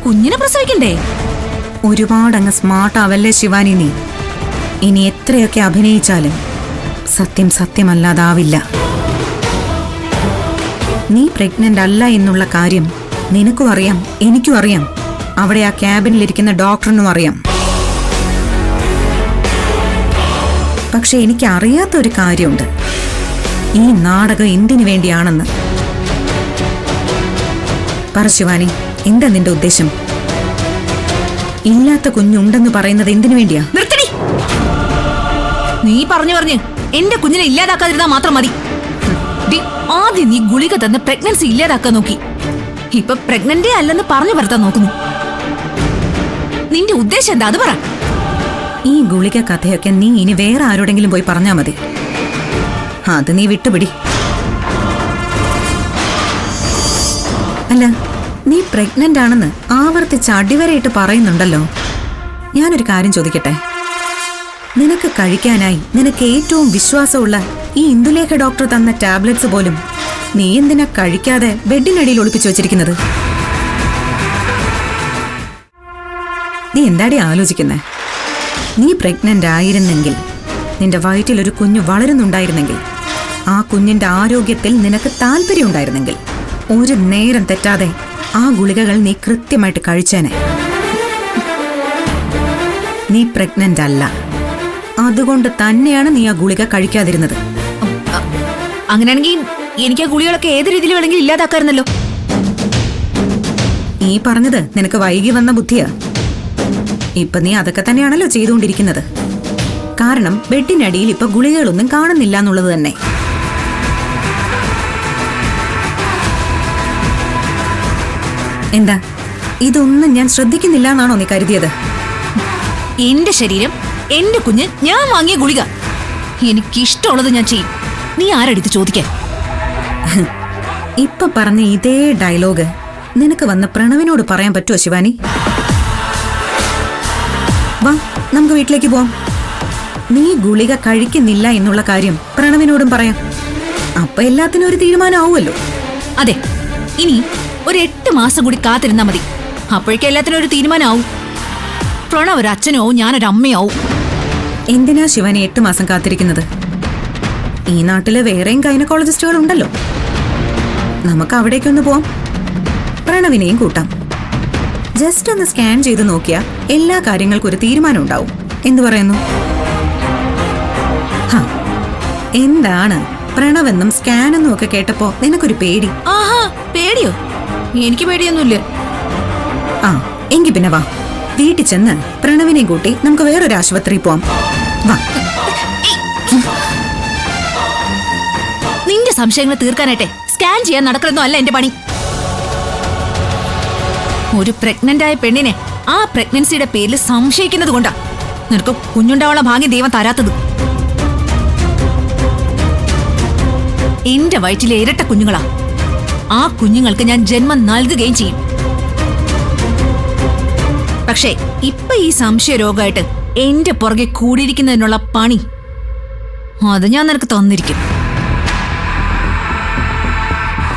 കുഞ്ഞിനെ പ്രസവിക്കണ്ടേ? ഒരുപാടങ്ങ് സ്മാർട്ട് ആവല്ലേ ശിവാനി നീ. ഇനി എത്രയൊക്കെ അഭിനയിച്ചാലും സത്യം സത്യമല്ലാതാവില്ല. നീ പ്രഗ്നന്റ് അല്ല എന്നുള്ള കാര്യം നിനക്കും അറിയാം, എനിക്കും അറിയാം, അവിടെ ആ ക്യാബിനിലിരിക്കുന്ന ഡോക്ടറിനും അറിയാം. പക്ഷെ എനിക്ക് അറിയാത്തൊരു കാര്യമുണ്ട്. ഈ നാടകം എന്തിനു വേണ്ടിയാണെന്ന് പറ ശിവാനി. എന്താ നിന്റെ ഉദ്ദേശം? ഇല്ലാത്ത കുഞ്ഞുണ്ടെന്ന് പറയുന്നത് എന്തിനു വേണ്ടിയാ? നിർത്തടി. നീ പറഞ്ഞു എന്റെ കുഞ്ഞിനെ ഇല്ലാതാക്കാതിരുന്നാ മാത്രം മതി. ആദ്യം നീ ഗുളിക തന്ന് പ്രഗ്നൻസി ഇല്ലാതാക്കാൻ നോക്കി. ഇപ്പൊ പ്രഗ്നന്റേ അല്ലെന്ന് പറഞ്ഞു വരുത്താൻ നോക്കുന്നു. നിന്റെ ഉദ്ദേശം എന്താ അത് പറ. ഈ ഗുളിക കഥയൊക്കെ നീ ഇനി വേറെ ആരോടെങ്കിലും പോയി പറഞ്ഞാ മതി. അത് നീ വിട്ടുപിടി. അല്ല, നീ പ്രഗ്നന്റ് ആണെന്ന് ആവർത്തിച്ച് അടിവരയിട്ട് പറയുന്നുണ്ടല്ലോ. ഞാനൊരു കാര്യം ചോദിക്കട്ടെ. നിനക്ക് കഴിക്കാനായി നിനക്ക് ഏറ്റവും വിശ്വാസമുള്ള ഈ ഇന്ദുലേഖ ഡോക്ടർ തന്ന ടാബ്ലറ്റ്സ് പോലും നീ എന്തിനാ കഴിക്കാതെ ബെഡിനടിയിൽ ഒളിപ്പിച്ചു വെച്ചിരിക്കുന്നത്? നീ എന്താടി ആലോചിക്കുന്നേ? നീ പ്രഗ്നന്റ് ആയിരുന്നെങ്കിൽ, നിന്റെ വയറ്റിൽ ഒരു കുഞ്ഞു വളരുന്നുണ്ടായിരുന്നെങ്കിൽ, ആ കുഞ്ഞിന്റെ ആരോഗ്യത്തിൽ നിനക്ക് താല്പര്യം ഉണ്ടായിരുന്നെങ്കിൽ, ഒരു നേരം തെറ്റാതെ ആ ഗുളികകൾ നീ കൃത്യമായിട്ട് കഴിച്ചേനെ. നീ പ്രഗ്നന്റ് അല്ല, അതുകൊണ്ട് തന്നെയാണ് നീ ആ ഗുളിക കഴിക്കാതിരുന്നത്. അങ്ങനെയാണെങ്കിൽ എനിക്ക് ആ ഗുളികളൊക്കെ ഏത് രീതിയിൽ വേണമെങ്കിൽ ഇല്ലാതാക്കാറുന്നല്ലോ. ഈ പറഞ്ഞത് നിനക്ക് വൈകി വന്ന ബുദ്ധിയാ. ഇപ്പൊ നീ അതൊക്കെ തന്നെയാണല്ലോ ചെയ്തുകൊണ്ടിരിക്കുന്നത്. കാരണം ബെഡിനടിയിൽ ഇപ്പൊ ഗുളികകളൊന്നും കാണുന്നില്ല എന്നുള്ളത് തന്നെ. എന്താ, ഇതൊന്നും ഞാൻ ശ്രദ്ധിക്കുന്നില്ല എന്നാണോ നീ കരുതിയത്? എന്റെ ശരീരം, എന്റെ കുഞ്ഞ്, ഞാൻ വാങ്ങിയ ഗുളിക. എനിക്കിഷ്ടമുള്ളത് ഞാൻ ചെയ്യും. നീ ആരടുത്ത് ചോദിക്കാൻ? ഇപ്പൊ പറഞ്ഞ ഇതേ ഡയലോഗ് നിനക്ക് വന്ന് പ്രണവിനോട് പറയാൻ പറ്റുമോ ശിവാനി? വാ, നമുക്ക് വീട്ടിലേക്ക് പോവാം. നീ ഗുളിക കഴിക്കുന്നില്ല എന്നുള്ള കാര്യം പ്രണവിനോടും പറയാം. അപ്പൊ എല്ലാത്തിനും ഒരു തീരുമാനമാവുമല്ലോ. അതെ, ഇനി ഒരു 8 മാസം കൂടി കാത്തിരുന്നാ മതി. അപ്പോഴേക്കും എല്ലാത്തിനും ഒരു തീരുമാനമാവും. പ്രണവ് ഒരു അച്ഛനാവും, ഞാനൊരു അമ്മയാവും. എന്തിനാ ശിവാനി 8 മാസം കാത്തിരിക്കുന്നത്? ഈ നാട്ടില് വേറെയും ഗൈനക്കോളജിസ്റ്റുകൾ ഉണ്ടല്ലോ. നമുക്ക് അവിടേക്കൊന്ന് പോവാം. പ്രണവിനെയും കൂട്ടാം. ജസ്റ്റ് ഒന്ന് സ്കാൻ ചെയ്ത് നോക്കിയാൽ എല്ലാ കാര്യങ്ങൾക്കും ഒരു തീരുമാനം ഉണ്ടാവും. എന്തു പറയുന്നു? എന്താണ് പ്രണവെന്നും സ്കാനെന്നും ഒക്കെ കേട്ടപ്പോ നിനക്കൊരു പേടി? ആഹാ, പേടിയോ? എനിക്ക് പേടിയൊന്നുമില്ല. ആ, എങ്കി പിന്നെ വാ, വീട്ടിൽ ചെന്ന് പ്രണവിനെയും കൂട്ടി നമുക്ക് വേറൊരു ആശുപത്രി പോവാം. വാ. നിന്റെ സംശയങ്ങൾ തീർക്കാനായിട്ടെ സ്കാൻ ചെയ്യാൻ നടക്കുന്നൊന്നും അല്ല എന്റെ പണി. ഒരു പ്രഗ്നന്റ് ആയ പെണ്ണിനെ ആ പ്രഗ്നൻസിയുടെ പേരിൽ സംശയിക്കുന്നത് കൊണ്ടാ നിനക്ക് കുഞ്ഞുണ്ടാവാനുള്ള ഭാഗ്യം ദൈവം തരാത്തത്. എന്റെ വയറ്റിലെ ഇരട്ട കുഞ്ഞുങ്ങളാ. ആ കുഞ്ഞുങ്ങൾക്ക് ഞാൻ ജന്മം നൽകുകയും ചെയ്യും. പക്ഷേ ഇപ്പൊ ഈ സംശയ രോഗമായിട്ട് എന്റെ പുറകെ കൂടിയിരിക്കുന്നതിനുള്ള പണി അത് ഞാൻ നിനക്ക് തന്നിരിക്കും.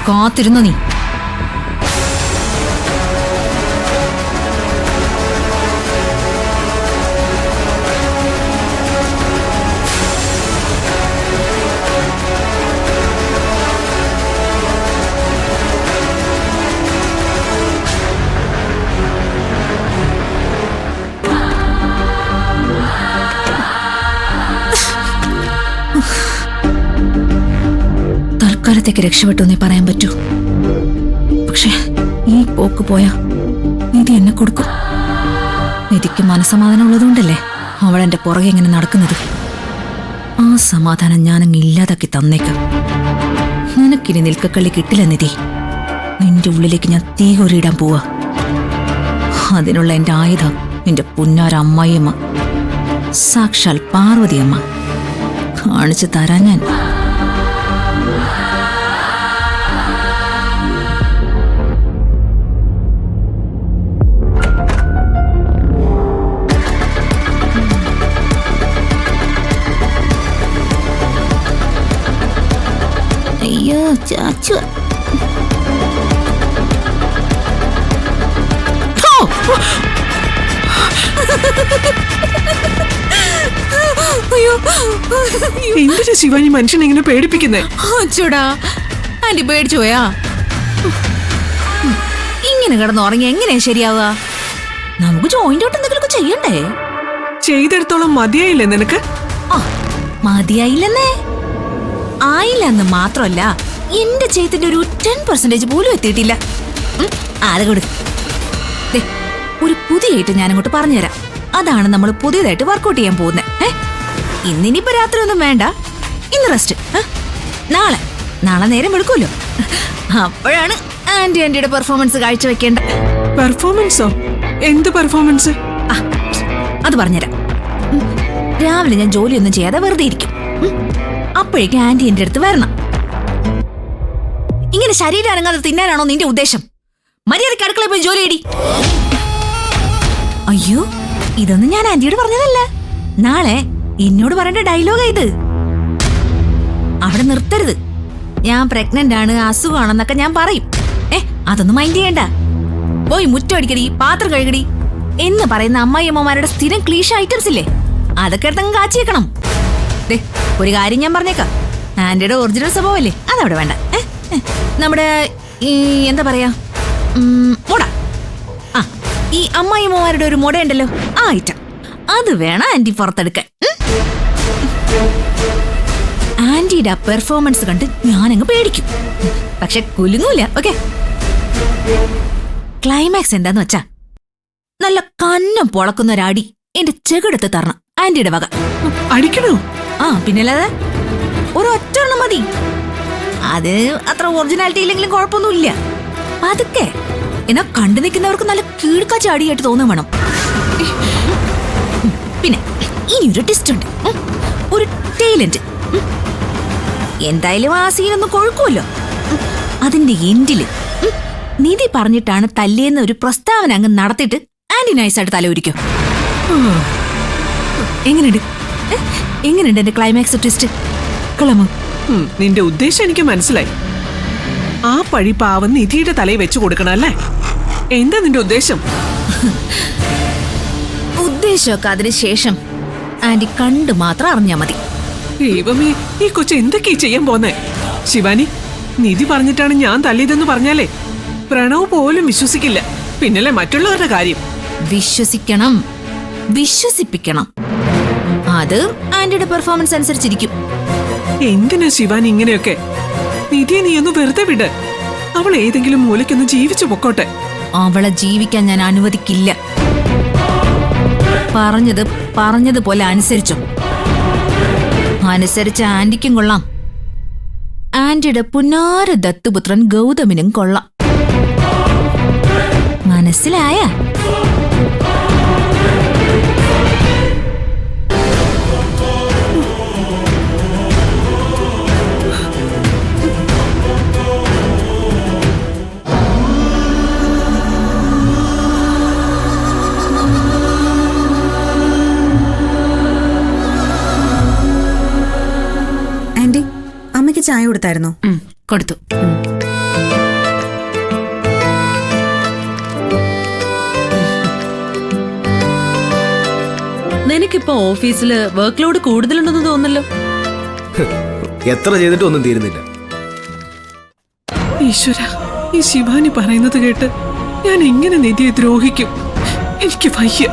കാത്തിരുന്നു നീ. തൽക്കാലത്തേക്ക് രക്ഷപ്പെട്ടു എന്നേ പറയാൻ പറ്റൂ. പക്ഷെ ഈ പോക്ക് പോയാ നിധി എന്നെ കൊടുക്കും. നിധിക്ക് മനസ്സമാധാനം ഉള്ളതുകൊണ്ടല്ലേ അവൾ എന്റെ പുറകെ ഇങ്ങനെ നടക്കുന്നത്. ആ സമാധാനം ഞാനങ്ങ് ഇല്ലാതാക്കി തന്നേക്കാം. നിനക്കിനി നിൽക്കക്കള്ളി കിട്ടില്ല നിധി. നിന്റെ ഉള്ളിലേക്ക് ഞാൻ തീ കോരിയിടാൻ പോവാ. അതിനുള്ള എന്റെ ആയുധം നിന്റെ പുന്നാര അമ്മായിയമ്മ, സാക്ഷാൽ പാർവതിയമ്മ. കാണിച്ചു തരാൻ ഞാൻ. അയ്യോ ചാച്ചു, അയ്യോ എന്തിനാ ശിവാനി മനുഷ്യനെ ഇങ്ങനെ പേടിപ്പിക്കുന്നേ? ചൂടാ ആന്റി പേടിച്ചു പോയാ? ഇങ്ങനെ കിടന്നുറങ്ങി എങ്ങനെയാ ശരിയാവുക? നമുക്ക് ജോയിന്റ് ആയിട്ട് എന്തെങ്കിലുമൊക്കെ ചെയ്യണ്ടേ? ചെയ്തെടുത്തോളം മതിയായില്ലേ നിനക്ക്? ആ മതിയായില്ലെന്നേ. ആയില്ലെന്ന് മാത്രമല്ല, എന്റെ ചെയ്തിന്റെ ഒരു 10% പോലും എത്തിയിട്ടില്ല. അത് കൊടു. ഒരു പുതിയ ഐറ്റം ഞാനങ്ങോട്ട് പറഞ്ഞുതരാം. അതാണ് നമ്മൾ പുതിയതായിട്ട് വർക്കൗട്ട് ചെയ്യാൻ പോകുന്നത്. ഇന്നിനിപ്പോ രാത്രി ഒന്നും വേണ്ട, ഇന്ന് റെസ്റ്റ്. നാളെ നേരം എടുക്കുമല്ലോ, അപ്പോഴാണ് ആന്റിയുടെ പെർഫോമൻസ് കാഴ്ചവെക്കേണ്ട. പെർഫോമൻസോ? എന്ത് പെർഫോമൻസ്? അത് പറഞ്ഞുതരാം. രാവിലെ ഞാൻ ജോലിയൊന്നും ചെയ്യാതെ വെറുതെ ഇരിക്കും. അപ്പോഴേക്കും ആന്റി എന്റെ അടുത്ത് വരണം. ഇങ്ങനെ ശരീരം അനങ്ങാതെ തിന്നാനാണോ നിന്റെ ഉദ്ദേശം? മര്യാദയ്ക്ക് അടുക്കളയിൽ പോയി ജോലി ചെയ്യടി. അയ്യോ, ഇതൊന്നും ഞാൻ ആന്റിയോട് പറഞ്ഞതല്ല. നാളെ എന്നോട് പറയേണ്ട ഡയലോഗാ ഇത്. അവിടെ നിർത്തരുത്. ഞാൻ പ്രഗ്നന്റ് ആണ്, അസുഖമാണെന്നൊക്കെ ഞാൻ പറയും. അതൊന്നും മൈൻഡ് ചെയ്യണ്ട. പോയി മുറ്റമടിക്കടി, പാത്രം കഴുകടി എന്ന് പറയുന്ന അമ്മായിയമ്മമാരുടെ സ്ഥിരം ക്ലീഷ ഐറ്റംസ് ഇല്ലേ, അതൊക്കെ എടുത്തങ്ങ് കാച്ചിയേക്കണം. ഒരു കാര്യം ഞാൻ പറഞ്ഞേക്കാം, ആന്റിയുടെ ഒറിജിനൽ സ്വഭാവമല്ലേ, അതവിടെ വേണ്ട. നമ്മുടെ ഈ എന്താ പറയാ, മുട. ഈ അമ്മായിയമ്മമാരുടെ ഒരു മുട ഉണ്ടല്ലോ, ആ ഐറ്റം അത് വേണം ആന്റി പുറത്തെടുക്കാൻ. ആന്റിയുടെ ആ പെർഫോമൻസ് കണ്ട് ഞാനങ്ങ് പേടിക്കും, പക്ഷെ കുലുങ്ങൂല. ഓക്കെ, ക്ലൈമാക്സ് എന്താന്ന് വെച്ചാ നല്ല കന്നം പൊളക്കുന്ന ഒരടി എന്റെ ചെകിടത്ത് തരണം ആന്റിയുടെ വക. അടിക്കണോ? പിന്നല്ലാതെ ഒരു ഒറ്റെണ്ണം മതി. അത് അത്ര ഒറിജിനാലിറ്റി ഇല്ലെങ്കിലും കുഴപ്പമൊന്നുമില്ല. പതുക്കെ എന്നാ കണ്ടു നിൽക്കുന്നവർക്ക് നല്ല കീഴ്ക്കാച്ച അടിയായിട്ട് തോന്നാൻ വേണം. പിന്നെ ഇനിയൊരു ടെസ്റ്റ് ഉണ്ട്, ഒരു ടാലന്റ്. എന്തായാലും ആ സീനൊന്നും കൊഴുക്കുമല്ലോ. അതിന്റെ എൻഡില് നിധി പറഞ്ഞിട്ടാണ് തല്ലിയെന്ന ഒരു പ്രസ്താവന അങ്ങ് നടത്തിയിട്ട് ആന്റി നൈസായിട്ട് തലവരിക്കും. എങ്ങനെയുണ്ട് എന്റെ ക്ലൈമാക്സ് ട്വിസ്റ്റ്? കളമോ? നിന്റെ ഉദ്ദേശം എനിക്ക് മനസ്സിലായി. ആ പഴി പാവം നിധിയുടെ തലയിൽ വെച്ചു കൊടുക്കണം അല്ലേ? എന്താ നിന്റെ ഉദ്ദേശം? ഉദ്ദേശമൊക്കെ അതിനുശേഷം ആന്റി കണ്ടു മാത്രം അറിഞ്ഞാ മതി. ദൈവമേ, ഈ കൊച്ചു എന്തൊക്കെയാ ചെയ്യാൻ പോന്നേ? ശിവാനി, നിധി പറഞ്ഞിട്ടാണ് ഞാൻ തല്ലിയതെന്ന് പറഞ്ഞാലേ പ്രണവ് പോലും വിശ്വസിക്കില്ല. പിന്നല്ലേ മറ്റുള്ളവരുടെ കാര്യം. വിശ്വസിക്കണം, വിശ്വസിപ്പിക്കണം. അത് ആന്റിയുടെ പെർഫോമൻസ് അനുസരിച്ചിരിക്കും. എന്തിനാ ശിവാനി ഇങ്ങനെയൊക്കെ? നിധിയെ നീ ഒന്ന് വെറുതെ വിട്. അവൾ ഏതെങ്കിലും മൂലയ്ക്കൊന്ന് ജീവിച്ചു പൊക്കോട്ടെ. അവളെ ജീവിക്കാൻ ഞാൻ അനുവദിക്കില്ല. പറഞ്ഞതുപോലെ അനുസരിച്ചോ? അനുസരിച്ച ആന്റിക്കും കൊള്ളാം, ആന്റിയുടെ പുന്നാര ദത്തുപുത്രൻ ഗൗതമിനും കൊള്ളാം. മനസ്സിലായ? ആന്റി, അമ്മയ്ക്ക് ചായ കൊടുത്തായിരുന്നോ? കൊടുത്തു. നിനക്കിപ്പോ ഓഫീസില് വർക്ക് ലോഡ് കൂടുതലുണ്ടെന്ന് തോന്നല്ലോ. എത്ര ചെയ്തിട്ടും ഒന്നും തീരുന്നില്ല. ഈശ്വര, ഈ ശിവാനി പറയുന്നത് കേട്ട് ഞാൻ എങ്ങനെ നിധിയെ ദ്രോഹിക്കും? എനിക്ക് വയ്യ.